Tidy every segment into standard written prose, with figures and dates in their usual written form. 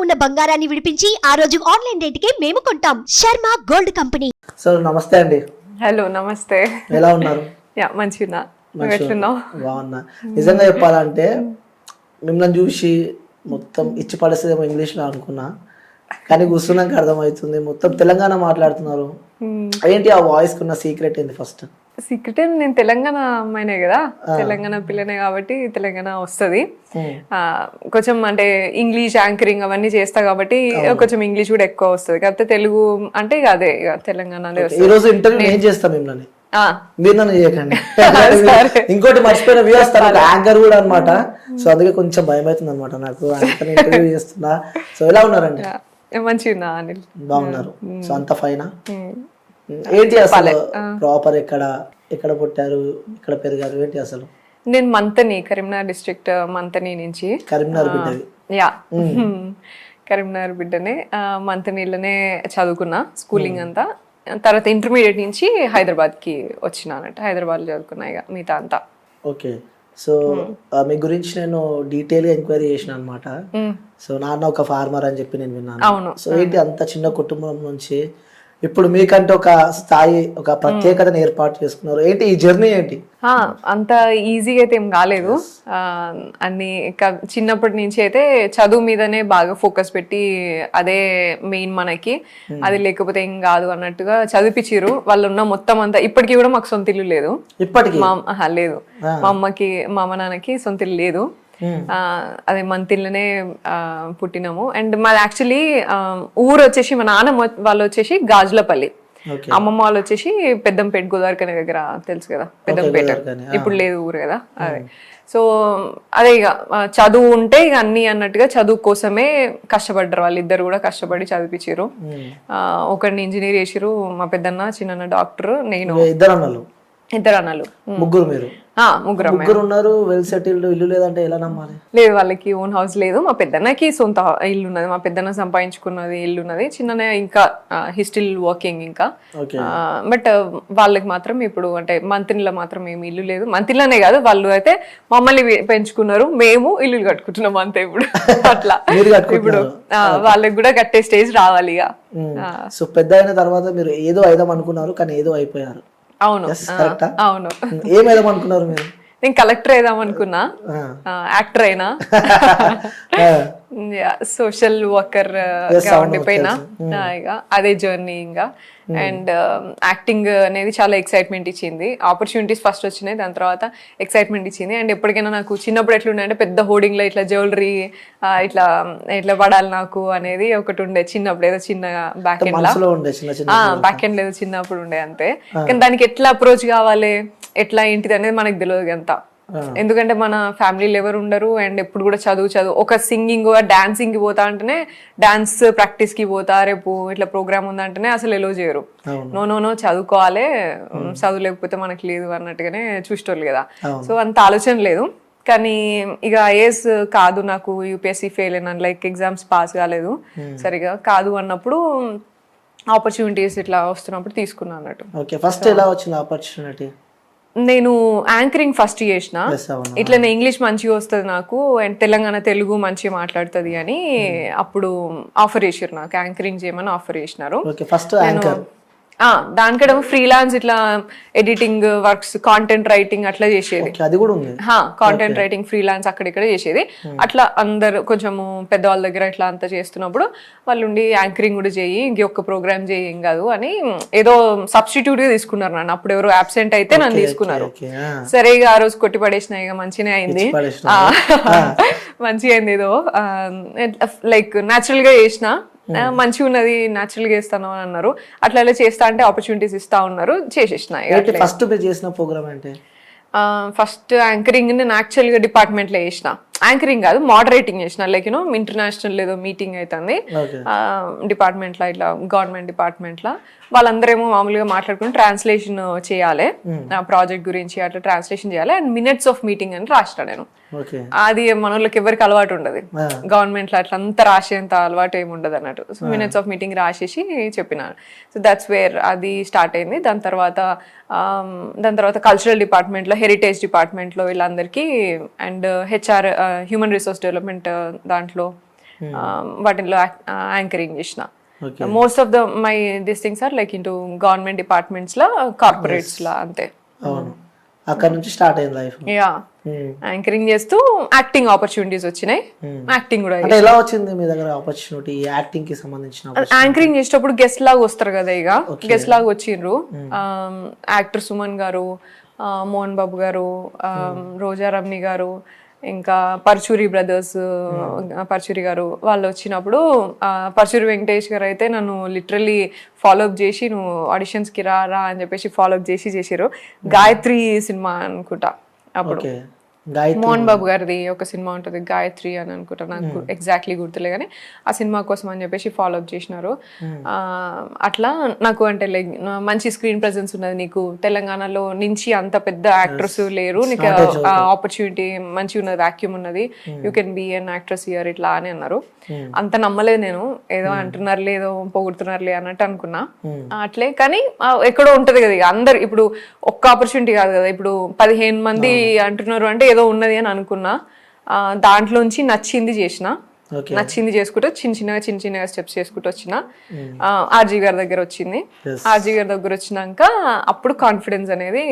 ఉన్న బంగారాన్ని విడిపించి ఆ రోజు ఆన్లైన్ రేటుకే మేము కొంటాం. Sharma gold company. సో నమస్తే అండి. హలో నమస్తే. ఎలా ఉన్నారు? మంచిగా ఎట్లున్నావు? బాగున్నా. నిజంగా చెప్పాలంటే మిమ్మల్ని చూసి మొత్తం ఇచ్చి పడేసేదేమో ఇంగ్లీష్లో అనుకున్నా, కానీ కూర్చున్నాక అర్థమవుతుంది మొత్తం తెలంగాణ మాట్లాడుతున్నారు. ఏంటి ఆ వాయిస్ కున్న సీక్రెట్ ఏంది? ఫస్ట్ సీక్రెట్ నేను తెలంగాణ అమ్మాయినే కదా, తెలంగాణ పిల్లనే కాబట్టి తెలంగాణ వస్తుంది. కొంచెం అంటే ఇంగ్లీష్ యాంకరింగ్ అవన్నీ చేస్తా కాబట్టి కొంచెం ఇంగ్లీష్ కూడా ఎక్కువ వస్తుంది. కాకపోతే తెలుగు అంటే ఇక అదే ఇక తెలంగాణ. ఈ రోజు ఇంటర్వ్యూ ఏం చేస్తాం మిమ్మల్ని, మీరు నన్ను చేయకండి. ఇంకోటి మర్చిపోయిన వ్యూ వస్తారు, యాంకర్ కూడా అనమాట. సో అందుకే కొంచెం భయం అవుతుంది అనమాట నాకు, యాంకర్ ఇంటర్వ్యూ చేస్తున్నా. సో ఎలా ఉన్నారండి? మంచిగా అనిల్. బాగున్నారు. సో అంత ఫైనా? ఏంటి అసలు ప్రాపర్ ఎక్కడ పుట్టారు, ఎక్కడ పెరిగారు, ఏంటి అసలు? నేను మంతని, కరీంనగర్ డిస్ట్రిక్ట్ మంతని నుంచి. కరీంనగర్ బిడ్డవి? యా, కరీంనగర్ బిడ్డనే. మంతనీలోనే చదువుకున్నా స్కూలింగ్ అంతా. తర్వాత ఇంటర్మీడియట్ నుంచి హైదరాబాద్కి వచ్చినా అన్నట్టు. హైదరాబాద్లో చదువుకున్నా ఇక మిగతా అంతా. ఓకే. సో మీ గురించి నేను డీటెయిల్గా ఎంక్వైరీ చేసిన అనమాట. సో నాన్న ఒక ఫార్మర్ అని చెప్పి నేను విన్నాను. అవును. సో ఏంటి అంత చిన్న కుటుంబం నుంచి ఇప్పుడు మీకంటే ఒక స్థాయి, ఒక ప్రత్యేకతను ఏర్పాటు చేసుకున్నారు. ఏంటి ఈ జర్నీ ఏంటి? అంత ఈజీగా అయితే ఏం కాలేదు. అన్ని చిన్నప్పటి నుంచి అయితే చదువు మీదనే బాగా ఫోకస్ పెట్టి అదే మెయిన్ మనకి, అది లేకపోతే ఏం కాదు అన్నట్టుగా చదివించారు. వాళ్ళు ఉన్న మొత్తం అంతా. ఇప్పటికీ కూడా మాకు సొంత ఇల్లు లేదు. ఇప్పటికీ లేదు. మా అమ్మకి మా అమ్మ నాన్నకి సొంత ఇల్లు లేదు. అదే మంతిల్లోనే పుట్టినాము. అండ్ మాది యాక్చువల్లీ ఊరు వచ్చేసి మా నాన్న వాళ్ళు వచ్చేసి గాజులపల్లి, అమ్మమ్మ వాళ్ళు వచ్చేసి పెద్దంపేట, గోదావరికని దగ్గర తెలుసు కదా పెద్దంపేట. ఇప్పుడు లేదు ఊరు కదా అదే. సో అదే ఇక చదువు ఉంటే ఇక అన్ని అన్నట్టుగా చదువు కోసమే కష్టపడ్డారు. వాళ్ళిద్దరు కూడా కష్టపడి చదివించారు. ఒకరిని ఇంజనీర్ చేసిరు మా పెద్దన్న, చిన్న డాక్టర్, నేను. ఇద్దరు అన్నలు. ముగ్గురు మీరు? ముగ్గురు ఉన్నారు. Well settled. ఇల్లు లేదంటే ఎలా నమ్మాలి? లేదు, వాళ్ళకి ఓన్ హౌస్ లేదు. మా పెద్దన్నకి సొంత ఇల్లు ఉన్నది. మా పెద్దన్న సంపాదించుకున్నది ఇల్లు ఉన్నది. చిన్ననే ఇంకా హిస్టిల్ వర్కింగ్ ఇంకా. బట్ వాళ్ళకి మాత్రం ఇప్పుడు అంటే మంత్రిలో మాత్రం ఏమి ఇల్లు లేదు. మంత్రిలోనే కాదు, వాళ్ళు అయితే మమ్మల్ని పెంచుకున్నారు, మేము ఇల్లు కట్టుకుంటున్నాం అంతే ఇప్పుడు. అట్లా ఇప్పుడు వాళ్ళకి కూడా కట్టే స్టేజ్ రావాలి ఇక. సో పెద్ద అయిన తర్వాత మీరు ఏదో అయిదాం అనుకున్నారు, కానీ ఏదో అయిపోయారు. అవును అవును. ఏమైదాం అనుకున్నారు మీరు? నేను కలెక్టర్ అయిదాం అనుకున్నా, యాక్టర్ అయినా, సోషల్ వర్కర్ గా ఉండిపోయినా. ఇక అదే జర్నీ ఇంకా. అండ్ యాక్టింగ్ అనేది చాలా ఎక్సైట్మెంట్ ఇచ్చింది. ఆపర్చునిటీస్ ఫస్ట్ వచ్చినాయి, దాని తర్వాత ఎక్సైట్మెంట్ ఇచ్చింది. అండ్ ఎప్పటికైనా నాకు చిన్నప్పుడు ఎట్లుండే అంటే పెద్ద హోర్డింగ్ లో ఇట్లా జ్యువెలరీ ఇట్లా పడాలి నాకు అనేది ఒకటి ఉండే చిన్నప్పుడు. ఏదో చిన్న బ్యాక్ ఎండ్ ఏదో చిన్నప్పుడు ఉండే అంతే. కానీ దానికి ఎట్లా అప్రోచ్ కావాలి, ఎట్లా ఏంటిది అనేది మనకు తెలియదు అంత. ఎందుకంటే మన ఫ్యామిలీలో ఎవరు ఉండరు. అండ్ ఎప్పుడు కూడా చదువు ఒక సింగింగ్ డాన్సింగ్ కి పోతా అంటేనే, డాన్స్ ప్రాక్టీస్ కి పోతా, రేపు ఇట్లా ప్రోగ్రామ్ ఉందంటేనే అసలు ఎలో చేయరు. నో చదువుకోవాలి, చదువు లేకపోతే మనకి లేదు అన్నట్టుగానే చూసేటోళ్ళు కదా. సో అంత ఆలోచన లేదు. కానీ ఇక ఐఏఎస్ కాదు నాకు, యూపీఎస్సీ ఫెయిల్ అయినా, లైక్ ఎగ్జామ్స్ పాస్ కాలేదు సరిగా కాదు అన్నప్పుడు ఆపర్చునిటీస్ ఇట్లా వస్తున్నప్పుడు తీసుకున్నా అన్నట్టు. ఫస్ట్ ఎలా వచ్చింది ఆపర్చునిటీ? నేను యాంకరింగ్ ఫస్ట్ చేసిన. ఇట్లా ఇంగ్లీష్ మంచిగా వస్తుంది నాకు, అండ్ తెలంగాణ తెలుగు మంచిగా మాట్లాడుతుంది అని అప్పుడు ఆఫర్ చేసారు నాకు. యాంకరింగ్ చేయమని ఆఫర్ చేసినారు. దానికడ ఫ్రీలాన్స్ ఇట్లా ఎడిటింగ్ వర్క్స్, కాంటెంట్ రైటింగ్ అట్లా చేసేది. కాంటెంట్ రైటింగ్ ఫ్రీలాన్స్ అక్కడిక్కడ చేసేది. అట్లా అందరు కొంచెము పెద్దవాళ్ళ దగ్గర ఇట్లా అంతా చేస్తున్నప్పుడు వాళ్ళు ఉండి యాంకరింగ్ కూడా చేయి, ఇంకొక ప్రోగ్రామ్ చేయి ఏం కాదు అని ఏదో సబ్స్టిట్యూట్ గా తీసుకున్నారు నన్ను. అప్పుడు ఎవరు అబ్సెంట్ అయితే నన్ను తీసుకున్నారు. సరే ఇక ఆ రోజు కొట్టి పడేసిన, ఇక మంచిగా అయింది, మంచిగా అయింది. ఏదో లైక్ న్యాచురల్ గా చేసిన, మంచిగా ఉన్నది, న్యాచురల్ గా చేస్తాను అని అన్నారు. అట్లా చేస్తా అంటే ఆపర్చునిటీస్ ఇస్తా ఉన్నారు, చేసేసిన. ఫస్ట్ చేసిన ప్రోగ్రామ్ అంటే ఫస్ట్ యాంకరింగ్ నేను యాక్చువల్ గా డిపార్ట్మెంట్ లో చేసిన. యాంకరింగ్ కాదు, మోడరేటింగ్ చేసిన. లైక్ యూనో ఇంటర్నేషనల్ ఏదో మీటింగ్ అవుతుంది డిపార్ట్మెంట్ లో, ఇట్లా గవర్నమెంట్ డిపార్ట్మెంట్ లో. వాళ్ళందరేమో మామూలుగా మాట్లాడుకుని ట్రాన్స్లేషన్ చేయాలి, ప్రాజెక్ట్ గురించి అట్లా ట్రాన్స్లేషన్ చేయాలి. అండ్ మినిట్స్ ఆఫ్ మీటింగ్ అని రాసిన నేను. అది మన వాళ్ళకి ఎవరికి అలవాటు ఉండదు, గవర్నమెంట్ లో అట్లా అంతా రాసేంత అలవాటు ఏమి ఉండదు అన్నట్టు. సో మినిట్స్ ఆఫ్ మీటింగ్ రాసేసి చెప్పినాను. సో దట్స్ వేర్ అది స్టార్ట్ అయింది. దాని తర్వాత కల్చరల్ డిపార్ట్మెంట్ లో, హెరిటేజ్ డిపార్ట్మెంట్ లో వీళ్ళందరికీ, and HR human resource development దాంట్లో వాటిల్లో యాంకరింగ్ చేసిన. Okay most of my this things are like into government departments లా, కార్పొరేట్స్ లా అంతే. అవును, అక్కడ నుంచి స్టార్ట్ అయింది లైఫ్. యా యాంకరింగ్ చేస్తూ యాక్టింగ్ ఆపర్చునిటీస్ వచ్చినాయి, యాక్టింగ్ కూడా. అంటే ఎలా వచ్చింది మీ దగ్గర ఆపర్చునిటీ యాక్టింగ్ కి సంబంధించిన? యాంకరింగ్ చేసేటప్పుడు గెస్ట్ లాగా వస్తారు కదా, ఇక గెస్ట్ లాగా వచ్చిండ్రు యాక్టర్ సుమన్ గారు, మోహన్ బాబు గారు, రోజా రమ్ని గారు, ఇంకా పర్చూరి బ్రదర్స్, పర్చూరి గారు వాళ్ళు వచ్చినప్పుడు పర్చూరి వెంకటేష్ గారు అయితే నన్ను లిటరల్లీ ఫాలోఅప్ చేసి, నువ్వు ఆడిషన్స్కి రా రా అని చెప్పేసి ఫాలోఅప్ చేసారు. గాయత్రి సినిమా అనుకుంటా అప్పుడు, మోహన్ బాబు గారిది ఒక సినిమా ఉంటుంది గాయత్రి అని అనుకుంటా, నాకు ఎగ్జాక్ట్లీ గుర్తులే కానీ ఆ సినిమా కోసం అని చెప్పేసి ఫాలోఅప్ చేసినారు. అట్లా నాకు అంటే లైక్ మంచి స్క్రీన్ ప్రెజెన్స్ ఉన్నది, నీకు తెలంగాణలో నుంచి అంత పెద్ద యాక్టర్స్ లేరు, నీకు ఆపర్చునిటీ మంచి ఉన్నది, వాక్యూమ్ ఉన్నది, you can be an actress here ఇట్లా అని అన్నారు. అంత నమ్మలేదు నేను, ఏదో అంటున్నారులే ఏదో పొగుడుతున్నారులే అన్నట్టు అనుకున్నా. అట్లే కానీ ఎక్కడో ఉంటది కదా, అందరు ఇప్పుడు ఒక్క ఆపర్చునిటీ కాదు కదా, ఇప్పుడు 15 మంది అంటున్నారు అంటే ఏదో ఉన్నది అని అనుకున్నా. దాంట్లోంచి నచ్చింది చేసిన, నచ్చింది చేసుకుంటూ చిన్న చిన్నగా స్టెప్స్ చేసుకుంటూ వచ్చిన. ఆర్జీ గారి దగ్గర వచ్చింది, ఆర్జీ గారి దగ్గర వచ్చినాక అప్పుడు కాన్ఫిడెన్స్ అనేది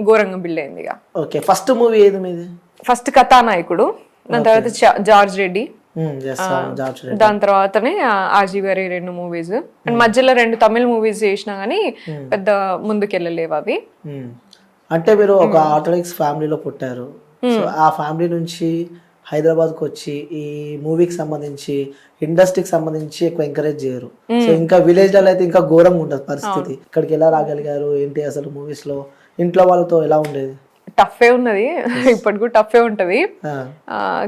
ఘోరంగా బిల్డ్ అయింది. ఇక ఓకే, ఫస్ట్ మూవీ ఏది మీది? ఫస్ట్ కథానాయకుడు, దాని తర్వాత జార్జ్ రెడ్డి, దాని తర్వాతనే ఆర్జీ గారి 2 మూవీస్, అండ్ మధ్యలో 2 తమిళ మూవీస్ చేసినా గానీ పెద్ద ముందుకెళ్ళలేవు అవి. అంటే మీరు ఒక ఆర్థోడాక్స్ ఫ్యామిలీలో పుట్టారు, సో ఆ ఫ్యామిలీ నుంచి హైదరాబాద్కి వచ్చి ఈ మూవీకి సంబంధించి ఇండస్ట్రీకి సంబంధించి ఎక్కువ ఎంకరేజ్ చేయరు. సో ఇంకా విలేజ్ లో అయితే ఇంకా ఘోరంగా ఉంటుంది పరిస్థితి. ఇక్కడికి ఎలా రాగలిగారు ఏంటి అసలు? మూవీస్ లో ఇంట్లో వాళ్ళతో ఎలా ఉండేది? టఫే ఉన్నది, ఇప్పటి కూడా టఫే ఉంటది.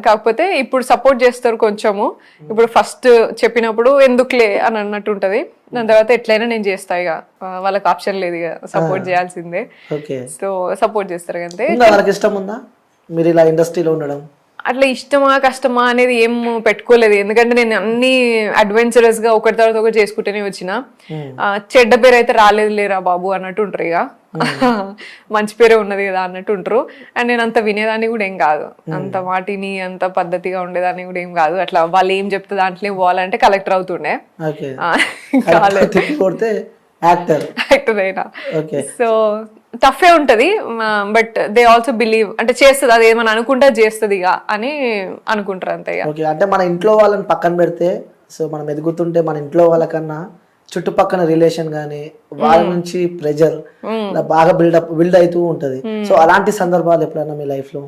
కాకపోతే ఇప్పుడు సపోర్ట్ చేస్తారు కొంచెము. ఇప్పుడు ఫస్ట్ చెప్పినప్పుడు ఎందుకులే అని అన్నట్టు ఉంటది, దాని తర్వాత ఎట్లయినా నేను చేస్తా, ఇక వాళ్ళకి ఆప్షన్ లేదు, ఇక సపోర్ట్ చేయాల్సిందే. సో సపోర్ట్ చేస్తారు అంతే. వాళ్ళకి ఇష్టం ఉందా మీరు ఇలా ఇండస్ట్రీలో ఉండడం? అట్లా ఇష్టమా కష్టమా అనేది ఏం పెట్టుకోలేదు, ఎందుకంటే నేను అన్ని అడ్వెంచరస్ గా ఒకటి తర్వాత ఒకటి చేసుకుంటూనే వచ్చిన. చెడ్డ పేరు అయితే రాలేదు లేరా బాబు అన్నట్టు ఉంటారు, ఇక మంచి పేరే ఉన్నది కదా అన్నట్టు ఉంటారు. అండ్ నేను అంత వినేదాన్ని కూడా ఏం కాదు, అంత మాటిని అంత పద్ధతిగా ఉండేదాన్ని కూడా ఏం కాదు. అట్లా వాళ్ళు ఏం చెప్తే దాంట్లో పోవాలంటే కలెక్టర్ అవుతుండే, యాక్టర్ అయినా. సో టఫే ఉంటది, బట్ దే ఆల్సో బిలీవ్, అంటే చేస్తుంది అది ఏమని అనుకుంటా చేస్తుంది ఇక అని అనుకుంటారు అంతే. అంటే మన ఇంట్లో వాళ్ళని పక్కన పెడితే, సో మనం ఎదుగుతుంటే మన ఇంట్లో వాళ్ళకన్నా చుట్టుపక్కల రిలేషన్ గానీ వాళ్ళ నుంచి ప్రెజర్ బాగా బిల్డ్ అవుతూ ఉంటది. సో అలాంటి సందర్భాలు ఎప్పుడైనా మీ లైఫ్ లో,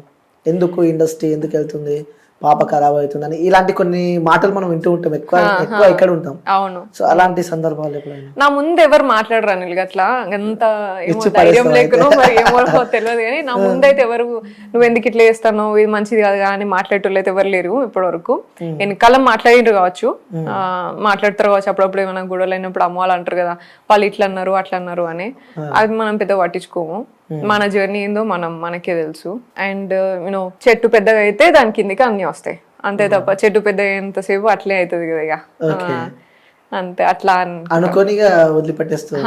ఎందుకు ఇండస్ట్రీ ఎందుకు వెళ్తుంది, పాప ఖరాబ్ అవుతుందని ఇలాంటి కొన్ని మాటలు మనం వింటూ ఉంటాం, ఎక్కువ ఇక్కడ ఉంటాం. అవును, సో అలాంటి సందర్భాలు ఎప్పుడైనా? నా ముందు ఎవరు మాట్లాడరు అనిల్ అట్లా, ఎంత ధైర్యం లేకనో మరి ఏమో తెలియదు కానీ నా ముందైతే ఎవరు నువ్వు ఎందుకు ఇట్లా చేస్తాను ఇది మంచిది కాదు అని మాట్లాడేటోళ్ళు అయితే ఎవరు లేరు ఇప్పటి వరకు. వెనకాలం మాట్లాడిండ్రు కావచ్చు, మాట్లాడతారు కావచ్చు, అప్పుడప్పుడు ఏమైనా గొడవలు అయినప్పుడు అమ్మ వాళ్ళు అంటారు కదా వాళ్ళు ఇట్లా అన్నారు అట్లా అన్నారు అని, అది మనం పెద్ద పట్టించుకోము. మన జర్నీ ఏందో మనకే తెలుసు. అండ్ యూనో చెట్టు పెద్దగా అయితే దాని కిందికి అన్ని వస్తాయి అంతే తప్ప, చెట్టు పెద్ద ఎంతసేపు అట్లే అవుతుంది కదా ఇక అంతే, అట్లా అనుకోని వదిలిపెట్టేస్తా.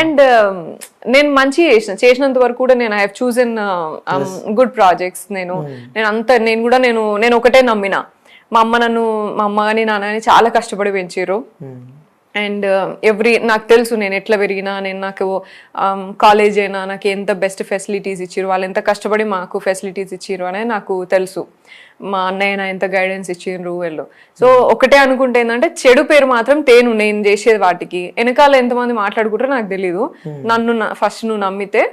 అండ్ నేను మంచి చేసినంత వరకు కూడా నేను I have chosen good projects. నేను కూడా నేను ఒకటే నమ్మిన, మా అమ్మ కానీ నాన్న కానీ చాలా కష్టపడి పెంచారు. అండ్ నాకు తెలుసు నేను ఎట్లా పెరిగినా, నాకు కాలేజ్ అయినా నాకు ఎంత బెస్ట్ ఫెసిలిటీస్ ఇచ్చారు, వాళ్ళు ఎంత కష్టపడి మాకు ఫెసిలిటీస్ ఇచ్చారు అనేది నాకు తెలుసు. మా అన్నయ్య ఎంత గైడెన్స్ ఇచ్చిండ్రు వీళ్ళు. సో ఒకటే అనుకుంటే ఏంటంటే చెడు పేరు మాత్రం నేను చేసేది వాటికి వెనకాల ఎంతమంది మాట్లాడుకుంటారో నాకు తెలీదు. నన్ను ఫస్ట్ నువ్వు నమ్మితే,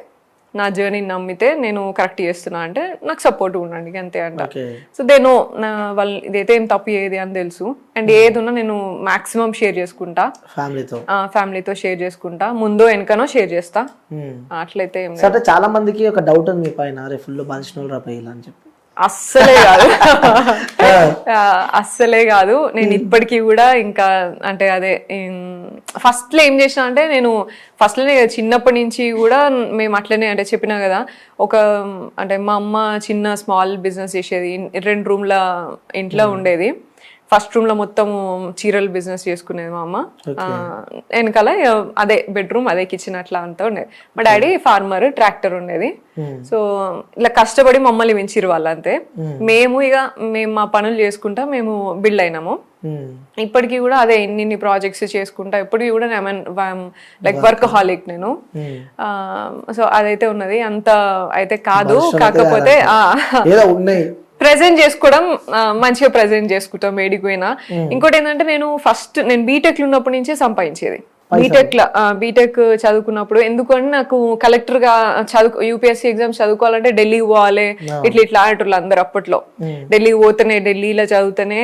నా జర్నీని నమ్మితే నేను కరెక్ట్ చేస్తున్నా అంటే నాకు సపోర్ట్ ఉండండి అంతే అంట. సో దే నో వాళ్ళు ఇదైతే ఏం తప్పు ఏది అని తెలుసు. అండ్ ఏది ఉన్నా నేను మాక్సిమం షేర్ చేసుకుంటా, ఫ్యామిలీతో షేర్ చేసుకుంటా, ముందో వెనకనో షేర్ చేస్తా. అట్లయితే చాలా మందికి ఒక డౌట్ ఉంది మీ పైన, ఫుల్ మనుషులు అని చెప్పి. అస్సలే కాదు. నేను ఇప్పటికీ కూడా ఇంకా అంటే అదే ఫస్ట్ లో ఏం చేసిన అంటే, నేను ఫస్ట్ లోనే చిన్నప్పటి నుంచి కూడా మేము అట్లనే అంటే చెప్పినా కదా, అంటే మా అమ్మ చిన్న స్మాల్ బిజినెస్ చేసేది, 2 రూమ్ల ఇంట్లో ఉండేది. ఫస్ట్ రూమ్ లో మొత్తం చీరల బిజినెస్ చేసుకునేది మా అమ్మ. వెనకాల అదే బెడ్రూమ్, అదే కిచెన్ అట్లా అంతా ఉండేది. మా డాడీ ఫార్మర్, ట్రాక్టర్ ఉండేది. సో ఇలా కష్టపడి మమ్మల్ని పెంచిరు వాళ్ళు అంతే. మేము మా పనులు చేసుకుంటా మేము బిల్డ్ అయినాము. ఇప్పటికీ కూడా అదే ఇన్ని ప్రాజెక్ట్స్ చేసుకుంటా ఇప్పటికీ కూడా లైక్ వర్క్ హాలిక్ నేను. సో అదైతే ఉన్నది, అంత అయితే కాదు. కాకపోతే ప్రెజెంట్ చేసుకోవడం మంచిగా ప్రెజెంట్ చేసుకుంటాం ఏడికి పోయినా. ఇంకోటి ఏంటంటే నేను బీటెక్ ఉన్నప్పటి నుంచే సంపాదించేది. బీటెక్ చదువుకున్నప్పుడు ఎందుకంటే నాకు కలెక్టర్ గా యూపీఎస్సీ ఎగ్జామ్స్ చదువుకోవాలంటే ఢిల్లీకి పోవాలి, ఇట్లా ఆడేటోళ్ళు అందరు అప్పట్లో. ఢిల్లీకి పోతేనే, ఢిల్లీలో చదివితేనే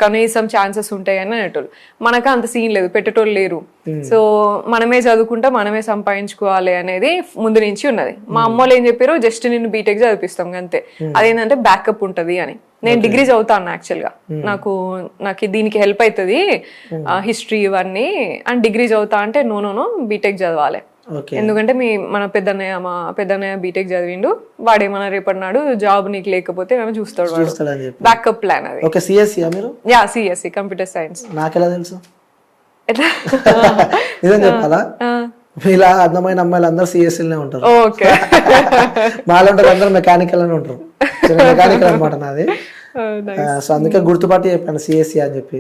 కనీసం ఛాన్సెస్ ఉంటాయి అని అనేటోళ్ళు. మనకు అంత సీన్ లేదు, పెట్టేటోళ్ళు లేరు. సో మనమే చదువుకుంటా మనమే సంపాదించుకోవాలి అనేది ముందు నుంచి ఉన్నది. మా అమ్మోళ్ళు ఏం చెప్పారు, జస్ట్ నిన్ను బీటెక్ చదివిస్తాం అంతే, అదేంటంటే బ్యాకప్ ఉంటది అని. నేను డిగ్రీ చదువుతాను యాక్చువల్ గా, నాకు దీనికి హెల్ప్ అవుతుంది హిస్టరీ ఇవన్నీ అని డిగ్రీ చదువుతా అంటే నో బీటెక్ చదవాలి. ఎందుకంటే మా పెద్దన్నయ్య బీటెక్ చదివిండు, వాడేమన్నా రేపటి నాడు జాబ్ నీకు లేకపోతే మేము చూస్తాడు, బ్యాకప్ ప్లాన్ అది. CSC computer science. నాకెలా తెలుసు? నిజం చెప్పాలా, ఇలా అందమైన అమ్మాయిలు అందరూ సిఎస్సీలనే ఉంటారు. మాలో ఉంటారు అందరూ మెకానికల్ అని ఉంటారు. మెకానికల్ అనమాట నాది. సో అందుకే గుర్తుపట్టి చెప్పాను సిఎస్సి అని చెప్పి.